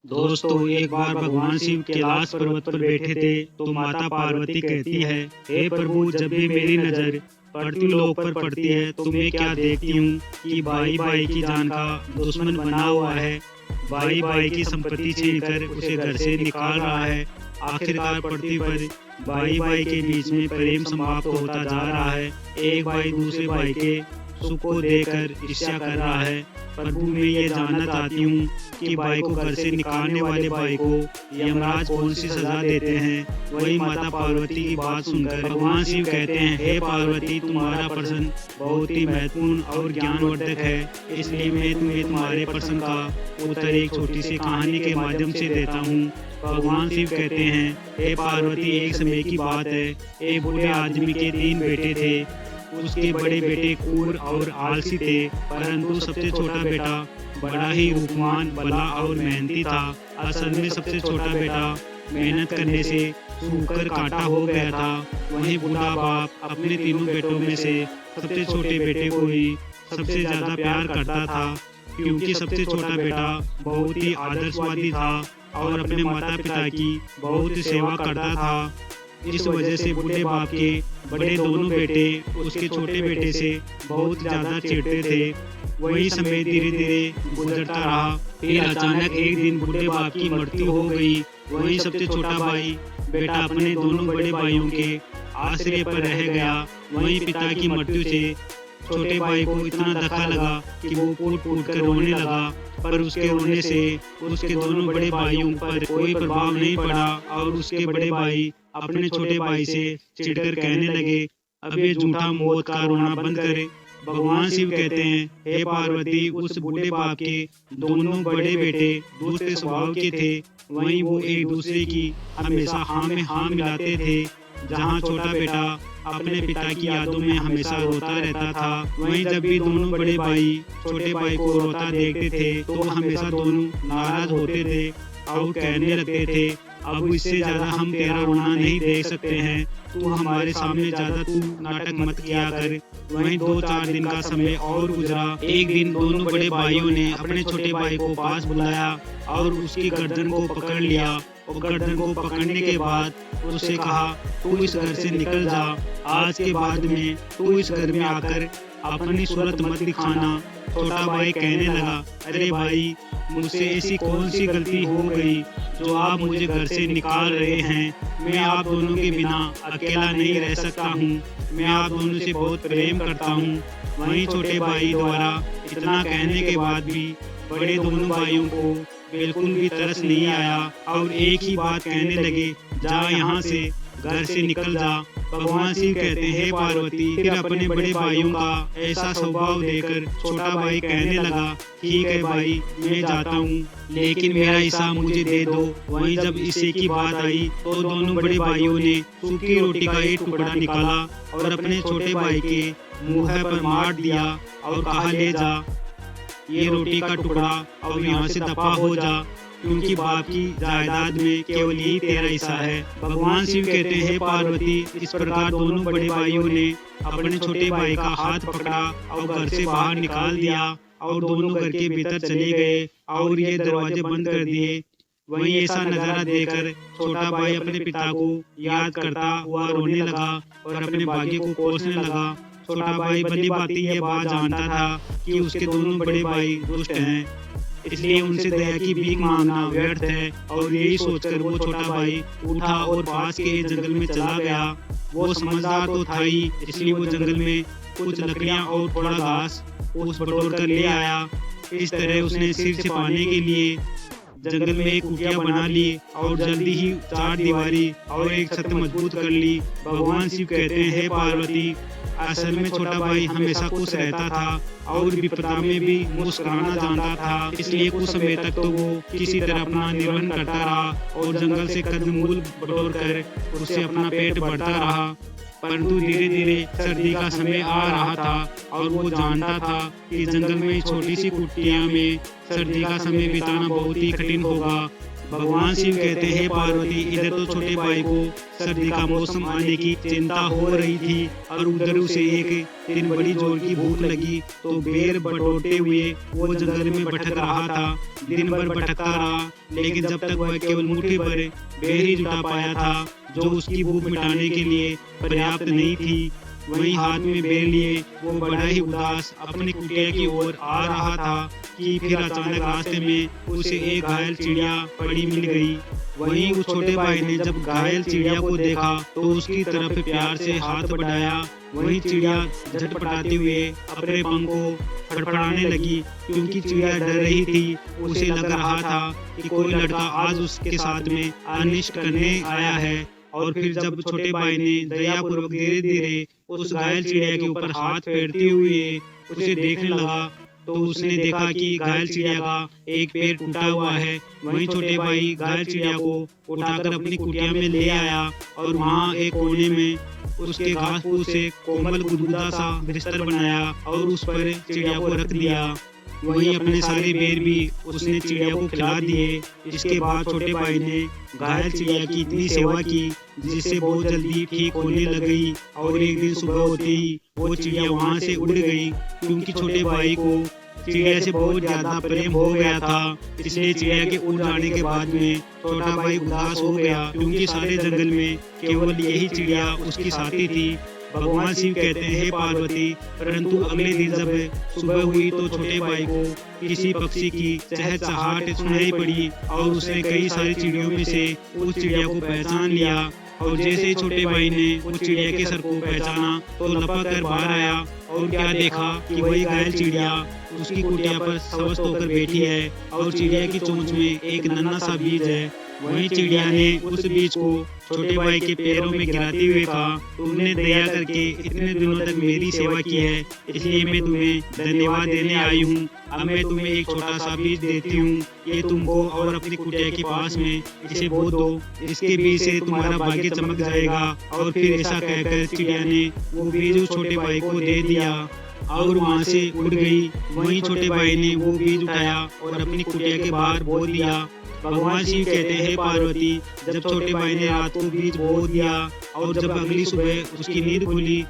दोस्तों, एक बार भगवान शिव कैलाश पर्वत पर बैठे थे तो माता पार्वती कहती है, हे प्रभु, जब भी मेरी नजर पृथ्वी लोक पर पड़ती है तो मैं क्या देखती हूँ कि भाई भाई की जान का दुश्मन बना हुआ है। भाई भाई की संपत्ति छीनकर उसे घर से निकाल रहा है। आखिरकार पृथ्वी पर भाई भाई के बीच में प्रेम समाप्त होता जा रहा है। एक भाई दूसरे भाई के सुख को देकर ईर्ष्या कर रहा है। प्रभु, मैं ये जानना चाहती हूँ कि भाई को घर से निकालने वाले भाई को यमराज कौन सी सजा देते हैं। वही माता पार्वती की बात सुनकर भगवान शिव कहते हैं, हे पार्वती, तुम्हारा प्रश्न बहुत ही महत्वपूर्ण और ज्ञानवर्धक है, इसलिए मैं तुम्हें तुम्हारे प्रश्न का उत्तर एक छोटी सी कहानी के माध्यम से देता हूँ। भगवान शिव कहते हैं, हे पार्वती, एक समय की बात है, एक बूढ़े आदमी के 3 बेटे थे। उसके बड़े बेटे क्रूर और आलसी थे, परंतु सबसे छोटा बेटा बड़ा ही रूपवान, भला और मेहनती था। असल में सबसे छोटा बेटा मेहनत करने से सूखकर कांटा हो गया था। वहीं बूढ़ा बाप अपने तीनों बेटों में से सबसे छोटे बेटे को ही सबसे ज्यादा प्यार करता था, क्योंकि सबसे छोटा बेटा बहुत ही आदर्शवादी था और अपने माता पिता की बहुत सेवा करता था। इस वजह से बूढ़े बाप के बड़े दोनों बेटे उसके छोटे बेटे से बहुत ज्यादा चिढ़ते थे। वही समय धीरे धीरे गुजरता रहा। फिर अचानक एक दिन बूढ़े बाप की मृत्यु हो गई। वही सबसे छोटा भाई बेटा अपने दोनों बड़े भाइयों के आश्रय पर रह गया। वही पिता की मृत्यु से छोटे भाई को इतना धक्का लगा कि वो फूट फूट कर रोने लगा, पर उसके रोने से उसके दोनों बड़े भाइयों पर कोई प्रभाव नहीं पड़ा और उसके बड़े भाई अपने छोटे भाई से चिढ़कर कहने लगे, अब ये झूठा मौत का रोना बंद करे। भगवान शिव कहते हैं, हे पार्वती, उस बूढ़े बाप के दोनों बड़े बेटे दुष्ट स्वभाव के थे। वहीं वो एक दूसरे की हमेशा हाँ में हाँ मिलाते थे। जहाँ छोटा बेटा अपने पिता की यादों में हमेशा रोता रहता था, वहीं जब भी दोनों बड़े भाई छोटे भाई को रोता देखते थे तो हमेशा दोनों नाराज होते थे और कहने लगते थे, अब इससे ज्यादा हम तेरा रोना नहीं देख सकते हैं, तू हमारे सामने ज्यादा तू नाटक मत किया कर। वहीं 2-4 दिन का समय और गुजरा। एक दिन दोनों बड़े भाइयों ने अपने छोटे भाई को पास बुलाया और उसकी गर्दन को पकड़ लिया और गर्दन को पकड़ने के बाद उससे कहा, तू इस घर से निकल जा। आज के बाद में तू इस घर में आकर अपनी सूरत मत दिखाना। छोटा भाई कहने लगा, अरे भाई, मुझसे ऐसी कौन सी गलती हो गई जो आप मुझे घर से निकाल रहे हैं। मैं आप दोनों के बिना अकेला नहीं रह सकता हूँ। मैं आप दोनों से बहुत प्रेम करता हूँ। वहीं छोटे भाई द्वारा इतना कहने के बाद भी बड़े दोनों भाइयों को बिल्कुल भी तरस नहीं आया और एक ही बात कहने लगे, जा यहाँ से, घर से निकल जा। भगवान शिव कहते हैं, हे पार्वती, फिर अपने बड़े भाइयों का ऐसा स्वभाव देखकर छोटा भाई कहने लगा, ठीक है भाई, मैं जाता हूँ, लेकिन मेरा हिस्सा मुझे दे दो। वहीं जब हिस्से की बात आई तो दोनों बड़े भाइयों ने सूखी रोटी का एक टुकड़ा निकाला और अपने छोटे भाई के मुंह पर मार दिया और कहा, ले जा ये रोटी का टुकड़ा और यहाँ से दफा हो जा, क्योंकि बाप की जायदाद में केवल यही तेरा हिस्सा है। भगवान शिव कहते हैं, पार्वती, इस प्रकार दोनों बड़े भाइयों ने अपने छोटे भाई का हाथ पकड़ा और घर से बाहर निकाल दिया और दोनों घर के भीतर चले गए और ये दरवाजे बंद कर दिए। वहीं ऐसा नजारा देखकर छोटा भाई अपने पिता को याद करता हुआ रोने लगा और अपने भाग्य को कोसने लगा। छोटा भाई भली भांति ये बात जानता था कि उसके दोनों बड़े भाई दुष्ट हैं, इसलिए उनसे दया की भीख मांगना व्यर्थ है, और यही सोचकर वो छोटा भाई उठा और पास के एक जंगल में चला गया। वो समझदार तो था ही, इसलिए वो जंगल में कुछ लकड़ियां और थोड़ा घास फूस बटोर कर ले आया। इस तरह उसने सिर छिपाने के लिए जंगल में एक कुटिया बना ली और जल्दी ही 4 दीवारी और एक छत मजबूत कर ली। भगवान शिव कहते हैं, हे पार्वती, असल में छोटा भाई हमेशा खुश रहता था और विपदा में भी मुस्कुराना जानता था, इसलिए कुछ समय तक तो वो किसी तरह अपना निर्वहन करता रहा और जंगल से कंदमूल बटोर कर उससे अपना पेट भरता रहा। परंतु धीरे धीरे सर्दी का समय आ रहा था और वो जानता था कि जंगल में छोटी सी कुटिया में सर्दी का समय बिताना बहुत ही कठिन होगा। भगवान शिव कहते हैं, पार्वती इधर तो छोटे भाई को सर्दी का मौसम आने की चिंता हो रही थी और उधर उसे एक दिन बड़ी जोर की भूख लगी, तो बेर बटोरते हुए वो जंगल में भटक रहा था। दिन भर भटकता रहा, लेकिन जब तक वह केवल मुट्ठी भर बेर ही जुटा पाया था, जो उसकी भूख मिटाने के लिए पर्याप्त नहीं थी। वहीं हाथ में बेर लिए वो बड़ा ही उदास अपनी कुटिया की ओर आ रहा था कि फिर अचानक रास्ते में उसे एक घायल चिड़िया पड़ी मिल गई। वहीं उस छोटे भाई ने जब घायल चिड़िया को देखा तो उसकी तरफ प्यार से हाथ बढ़ाया। वहीं चिड़िया झटपटाते हुए अपने पंख को फड़फड़ाने लगी, क्योंकि चिड़िया डर रही थी। उसे लग रहा था कि कोई लड़का आज उसके साथ में अनिष्ट करने आया है। और फिर जब छोटे भाई ने दयापूर्वक धीरे धीरे उस घायल चिड़िया के ऊपर हाथ फेरते हुए उसे देखने लगा, तो उसने देखा कि घायल चिड़िया का एक पैर टूटा हुआ है। वहीं छोटे भाई घायल चिड़िया को उठाकर अपनी कुटिया में ले आया और वहाँ एक कोने में उसके घास फूस से कोमल गुदगुदा सा बिस्तर बनाया और उस पर चिड़िया को रख दिया। वहीं अपने सारे बेर भी उसने चिड़िया को खिला दिए। इसके बाद छोटे भाई ने घायल चिड़िया की इतनी सेवा की जिससे बहुत जल्दी ठीक होने लग गई। और एक दिन सुबह होते ही वो चिड़िया वहाँ से उड़ गई, क्योंकि छोटे भाई को चिड़िया से बहुत ज्यादा प्रेम हो गया था। इसलिए चिड़िया के उड़ जाने के बाद में छोटा भाई उदास हो गया, क्योंकि सारे जंगल में केवल यही चिड़िया उसकी साथी थी। भगवान शिव कहते हैं, पार्वती परंतु अगले दिन जब सुबह हुई तो छोटे भाई को किसी पक्षी की चहचहाट सुनाई पड़ी और उसने कई सारी चिड़ियों में से उस चिड़िया को पहचान लिया। और जैसे ही छोटे भाई ने उस चिड़िया के सर को पहचाना तो लपक कर बाहर आया और क्या देखा कि वही घायल चिड़िया उसकी कुटिया पर स्वस्थ होकर बैठी है और चिड़िया की चोंच में एक नन्हा सा बीज है। वहीं चिड़िया ने उस बीज को छोटे भाई के पैरों में गिराते हुए कहा, तुमने दया करके इतने दिनों तक मेरी सेवा की है, इसलिए मैं तुम्हें धन्यवाद देने आई हूँ। अब मैं तुम्हें एक छोटा सा बीज देती हूँ, ये तुमको और अपनी कुटिया के पास में इसे बो दो, इसके बीज से तुम्हारा भाग्य चमक जाएगा। और फिर ऐसा कहकर चिड़िया ने वो बीज उस छोटे भाई को दे दिया और वहाँ से उड़ गई। वहीं छोटे भाई ने वो बीज उठाया और अपनी कुटिया के बाहर बो दिया। भगवान शिव कहते हैं, पार्वती जब छोटे भाई ने रात को बीज बो दिया और जब अगली सुबह उसकी नींद खुली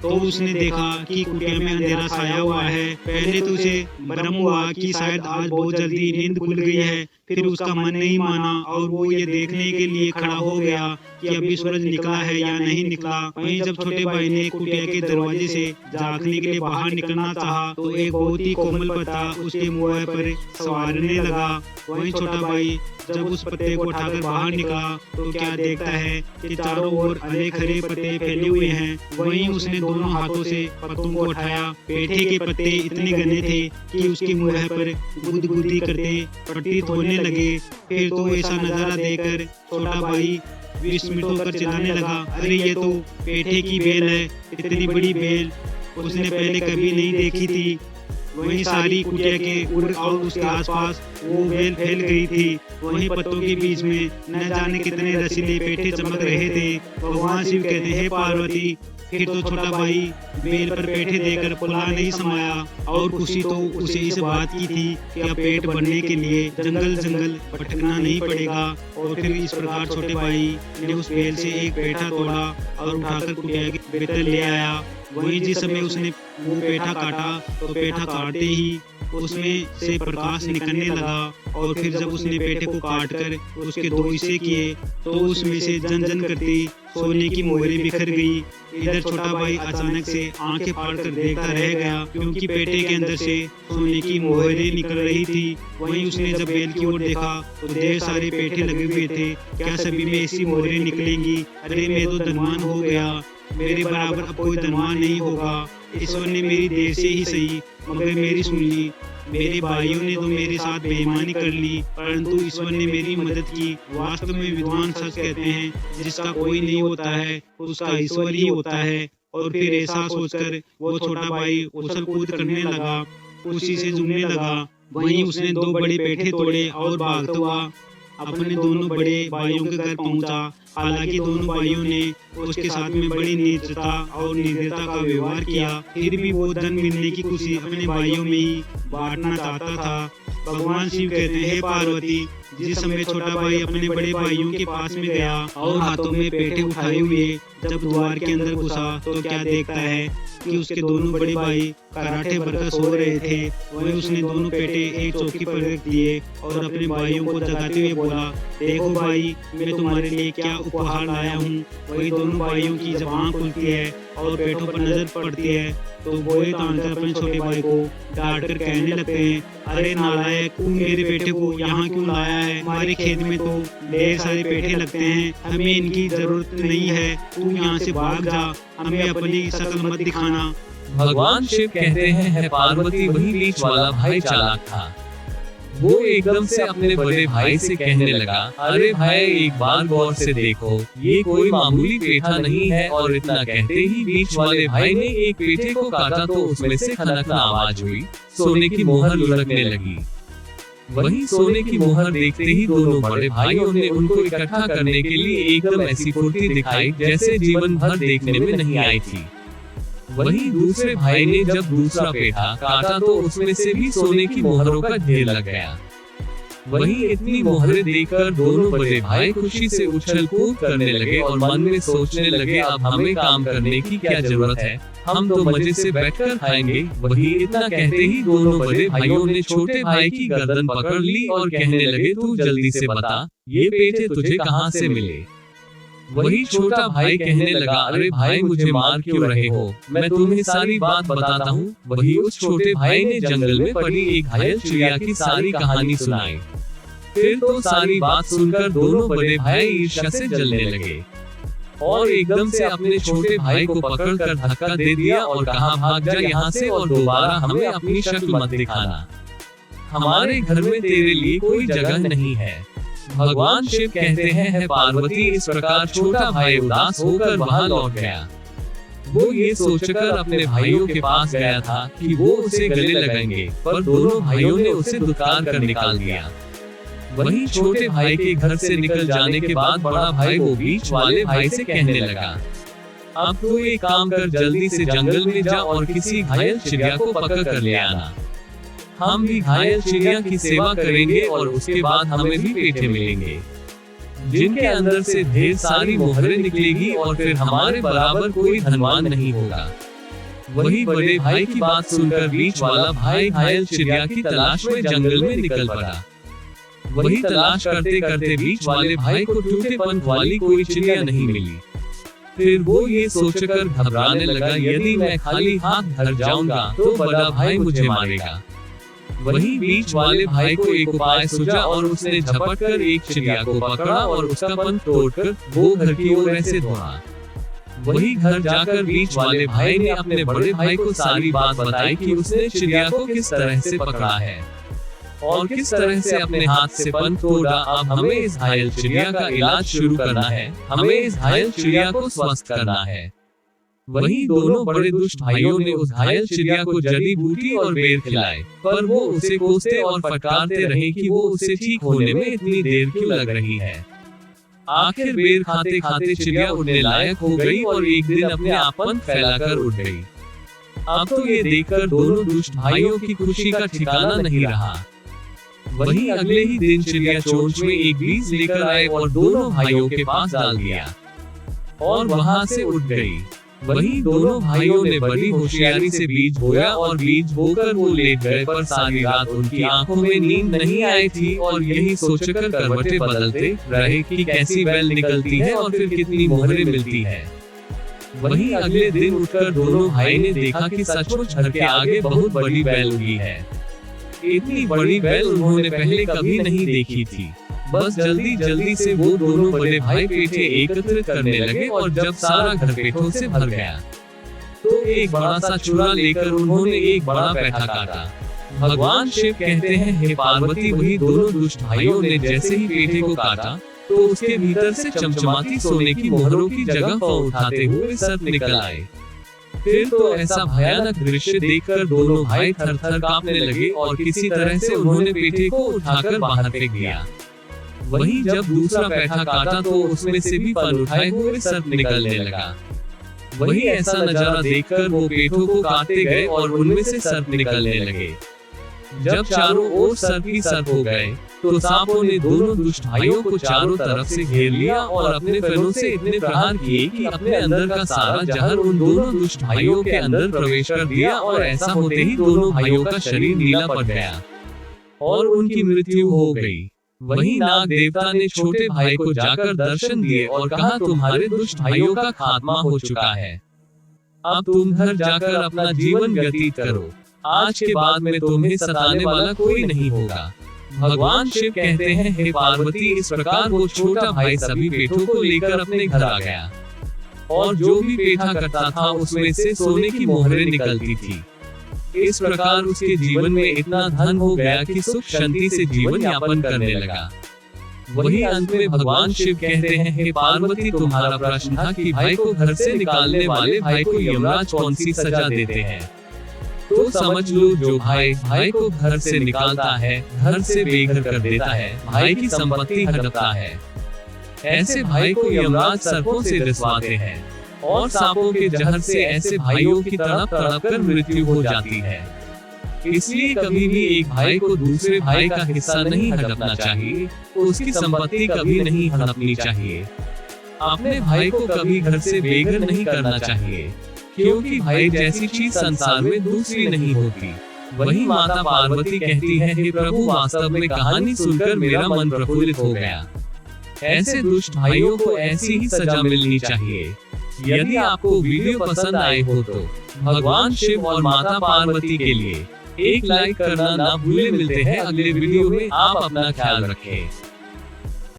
तो उसने देखा कि कुटिया में अंधेरा छाया हुआ है। पहले तो उसे भ्रम हुआ कि शायद आज बहुत जल्दी नींद खुल गई है, फिर उसका मन नहीं माना और वो ये देखने के लिए खड़ा हो गया कि अभी सूरज निकला है या नहीं निकला। वहीं जब छोटे भाई ने कुटिया के दरवाजे से झांकने के लिए बाहर निकलना चाहा तो एक बहुत ही कोमल पत्ता उसके मुंह पर संवारने लगा। वहीं छोटा भाई जब उस पत्ते को उठाकर बाहर निकला तो क्या देखता है कि चारों ओर अनेक हरे पत्ते फैले हुए हैं। वहीं उसने दोनों हाथों से पत्तों को उठाया। पेठे के पत्ते इतने घने थे कि उसके मुंह पर गुदगुदी करते प्रतीत होने लगे। फिर तो ऐसा नजारा देखकर छोटा भाई विस्मित होकर चिल्लाने लगा, अरे ये तो पेठे की बेल है, इतनी बड़ी बेल उसने पहले कभी नहीं देखी थी। वहीं सारी कुटिया के उड़ और उसके आसपास वो बेल फैल गई थी। वहीं पत्तों के बीच में न जाने कितने रसीले पेठे चमक रहे थे। भगवान शिव कहते हैं, पार्वती फिर तो छोटा भाई बेल पर पेठे देकर फुला नहीं समाया और खुशी तो उसे इस बात की थी कि अब पेट भरने के लिए जंगल जंगल भटकना नहीं पड़ेगा। और फिर इस प्रकार छोटे भाई ने उस बेल से एक पेठा तोड़ा और उठाकर कुटिया के भीतर ले आया। वहीं जिस समय उसने वो पेठा काटा तो पेठा काटते ही उसमें से प्रकाश निकलने लगा। और फिर जब उसने पेठे को काटकर उसके दो हिस्से किए तो उसमें से जन जन करती सोने की मोहरें बिखर गई। इधर छोटा भाई अचानक से आंखें फाड़ कर देखता रह गया, क्योंकि पेठे के अंदर से सोने की मोहरें निकल रही थी। वहीं उसने जब बेल की ओर देखा तो ढेर सारे पेठे लगे हुए थे। क्या सभी में ऐसी मोहरें निकलेंगी? अरे मैं तो धनवान हो गया, मेरे बराबर अब कोई धनवान नहीं होगा। ईश्वर ने मेरी देर से ही सही मगर मेरी सुन ली। मेरे भाइयों ने तो मेरे साथ बेईमानी कर ली, परंतु ईश्वर ने मेरी मदद की। वास्तव में विद्वान सच कहते हैं, जिसका कोई नहीं होता है उसका ईश्वर ही होता है। और फिर ऐसा सोचकर वो छोटा भाई उछल कूद करने लगा, खुशी से झूमने लगा। वहीं उसने दो बड़े पेठे तोड़े और भागता हुआ अपने दोनों बड़े भाइयों के घर पहुंचा। हालांकि दोनों भाइयों ने उसके साथ में बड़ी नीचता और निर्दयता का व्यवहार किया, फिर भी वो धन मिलने की खुशी अपने भाइयों में ही बांटना चाहता था। भगवान शिव कहते हैं, हे पार्वती, जिस समय छोटा भाई अपने बड़े भाइयों के पास में गया और हाथों में पेटे उठाए हुए जब द्वार के अंदर घुसा तो क्या देखता है कि उसके दोनों बड़े भाई कराटे भरकर सो रहे थे। वहीं उसने दोनों पेटे एक चौकी पर रख दिए और अपने भाइयों को जगाते हुए बोला, देखो भाई, मैं तुम्हारे लिए क्या उपहार लाया हूँ। वही दोनों भाइयों की जब आँख खुलती है और पेटों पर नजर पड़ती है तो बोले तानकर अपने छोटे भाई को डांट कर कहने लगते हैं, अरे नालायक, तू मेरे बेटे को यहाँ क्यों लाया है? हमारे खेत में तो ढेर सारे पेटे लगते हैं, हमें इनकी जरूरत नहीं है, तू यहाँ से भाग जा, हमें अपनी शक्ल मत दिखाना। भगवान शिव कहते हैं, है पार्वती, वही बीच वाला भाई चालाक था। वो एकदम से अपने बड़े भाई से कहने लगा, अरे भाई, एक बार गौर से देखो, ये कोई मामूली पेठा नहीं है। और इतना कहते ही बीच वाले भाई ने एक पेठे को काटा तो उसमें से खनकना आवाज हुई, सोने की मोहर लुढ़कने लगी। वही सोने की मोहर देखते ही दोनों बड़े भाइयों ने उनको इकट्ठा करने के लिए एकदम ऐसी फुर्ती दिखाई जैसे जीवन भर देखने में नहीं आई थी। वही दूसरे भाई ने जब दूसरा पेठा काटा तो उसमें से भी सोने की मोहरों का ढेर लग गया। वही इतनी मोहरें देखकर दोनों बड़े भाई खुशी से उछल कूद करने लगे और मन में सोचने लगे, अब हमें काम करने की क्या जरूरत है, हम तो मजे से बैठकर खाएंगे। वही इतना कहते ही दोनों बड़े भाइयों ने छोटे भाई की गर्दन पकड़ ली और कहने लगे, तू जल्दी से बता, ये पेठे तुझे कहाँ से मिले? वही छोटा भाई कहने लगा, अरे भाई, मुझे मार क्यों रहे हो, मैं तुम्हें सारी बात बताता हूँ। वही उस छोटे भाई ने जंगल में पड़ी एक घायल चिड़िया की सारी कहानी सुनाई। फिर तो सारी बात सुनकर दोनों बड़े भाई ईर्ष्या से जलने लगे और एकदम से अपने छोटे भाई को पकड़कर धक्का दे दिया और कहा, भाग जा यहाँ से और दोबारा हमें अपनी शक्ल मत दिखाना, हमारे घर में तेरे लिए कोई जगह नहीं है। भगवान शिव कहते हैं, है पार्वती, इस प्रकार छोटा भाई उदास होकर वहां लौट गया। वो ये सोचकर अपने भाइयों के पास गया था कि वो उसे गले लगाएंगे, पर दोनों भाइयों ने उसे दुत्कार कर निकाल दिया। वहीं छोटे भाई के घर से निकल जाने के बाद बड़ा भाई वो बीच वाले भाई से कहने लगा, अब तू एक काम कर, जल्दी से जंगल में जा और किसी घायल चिड़िया को पकड़ कर ले आना। हम भी घायल चिड़िया की सेवा करेंगे और उसके बाद हमें भी पेठे मिलेंगे, जिनके अंदर से ढेर सारी मोहरें निकलेगी और फिर हमारे बराबर कोई धनवान नहीं होगा। वही बड़े भाई की बात सुनकर बीच वाला भाई घायल चिड़िया की तलाश में जंगल में निकल पड़ा। वही तलाश करते करते बीच वाले भाई को टूटे पंख वाली कोई चिड़िया नहीं मिली। फिर वो ये सोचकर घबराने लगा, यदि मैं खाली हाथ घर जाऊंगा तो बड़ा भाई मुझे मारेगा। वही बीच वाले भाई को एक उपाय सूझा और उसने झपट कर एक चिड़िया को पकड़ा और उसका पंख तोड़कर वो घर की ओर ऐसे दौड़ा। वही घर जाकर बीच वाले भाई ने अपने बड़े भाई को सारी बात बताई कि उसने चिड़िया को किस तरह से पकड़ा है और किस तरह से अपने हाथ से पंख तोड़ा। अब हमें इस घायल चिड़िया का इलाज शुरू करना है, हमें इस घायल चिड़िया को स्वस्थ करना है। वही दोनों बड़े दुष्ट भाइयों ने उस घायल चिड़िया को जड़ी बूटी और बेर खिलाए, पर वो उसे कोसते और फटकारते रहे कि वो उसे ठीक होने में इतनी देर क्यों लग रही है। आखिर बेर खाते खाते चिड़िया उड़ने लायक हो गई और एक दिन अपने आप पंख फैलाकर उड़ गई। अब तो ये देखकर दोनों दुष्ट भाइयों की खुशी का ठिकाना नहीं रहा। वही अगले ही दिन चिड़िया चोंच में एक बीज लेकर आए और दोनों भाइयों के पास डाल दिया और वहां से उड़ गई। वही दोनों भाइयों ने बड़ी होशियारी से बीज बोया और बीज बोकर वो लेट गए, पर सारी रात उनकी आंखों में नींद नहीं आई थी और यही सोचकर करवटें बदलते रहे कि कैसी बैल निकलती है और फिर कितनी मोहरें मिलती है। वही अगले दिन उठकर दोनों भाई ने देखा कि सचमुच घर के आगे बहुत बड़ी बैल उगी है। इतनी बड़ी बैल उन्होंने पहले कभी नहीं देखी थी। बस जल्दी जल्दी से वो दोनों बड़े भाई पेठे एकत्रित करने लगे और जब सारा घर पेठों से भर गया तो एक बड़ा सा चूरा लेकर उन्होंने एक बड़ा पेठा काटा। भगवान शिव कहते हैं, हे पार्वती, वही दोनों दुष्ट भाइयों ने जैसे ही पेठे को काटा तो उसके भीतर से चमचमाती सोने की मोहरों की जगह पांव उठाते हुए सर्प निकल आए। फिर तो ऐसा भयानक दृश्य देखकर दोनों भाई थर थर कांपने लगे और किसी तरह से उन्होंने पेठे को उठाकर बाहर फेंक दिया। वही जब दूसरा पेठा काटा तो उसमें से भी पल उठाए हुए सर्प निकलने लगा। वही ऐसा नजारा देखकर वो पेठों को काटते गए और उनमें से सर्प निकलने लगे। जब चारों ओर सर्प ही सर्प हो गए तो सांपों ने दोनों दुष्ट भाइयों को चारों तरफ से घेर लिया और अपने फनों से इतने प्रहार किए कि अपने अंदर का सारा जहर उन दोनों दुष्ट भाइयों के अंदर प्रवेश कर दिया और ऐसा होते ही दोनों भाइयों का शरीर नीला पड़ गया और उनकी मृत्यु हो गई। वहीं नाग देवता ने छोटे भाई को जाकर दर्शन दिए और कहा, तुम्हारे दुष्ट भाइयों का खात्मा हो चुका है, अब तुम घर जाकर अपना जीवन व्यतीत करो, आज के बाद में तुम्हें सताने वाला कोई नहीं होगा। भगवान शिव कहते हैं, हे पार्वती, इस प्रकार वो छोटा भाई सभी पेठों को लेकर अपने घर आ गया और जो भी पेठा करता था उसमें से सोने की मोहरें निकलती थी। इस प्रकार उसके जीवन में इतना धन हो गया कि सुख शांति से जीवन यापन करने लगा। वही अंत में भगवान शिव कहते हैं, हे पार्वती, तुम्हारा प्रश्न था कि भाई को घर से निकालने वाले भाई को यमराज कौन सी सजा देते हैं। तो समझ लो, जो भाई को घर से निकालता है, घर से बेघर कर देता है, भाई की संपत्ति हड़पता है, ऐसे भाई को यमराज सर्पों से रिसवाते हैं और सांपों के जहर से ऐसे भाइयों की तड़प तड़प कर मृत्यु हो जाती है। इसलिए कभी भी एक भाई को दूसरे भाई का हिस्सा नहीं हड़पना चाहिए, उसकी संपत्ति कभी नहीं हड़पनी चाहिए। अपने भाई को कभी घर से बेघर नहीं करना चाहिए, क्योंकि भाई जैसी चीज संसार में दूसरी नहीं होती। वही माता पार्वती कहती है, हे प्रभु, वास्तव में कहानी सुनकर मेरा मन प्रफुल्लित हो गया। ऐसे दुष्ट भाइयों को ऐसी ही सजा मिलनी चाहिए। यदि आपको वीडियो पसंद आए हो तो भगवान शिव और माता पार्वती के लिए एक लाइक करना ना भूले। मिलते हैं अगले वीडियो में, आप अपना ख्याल रखें।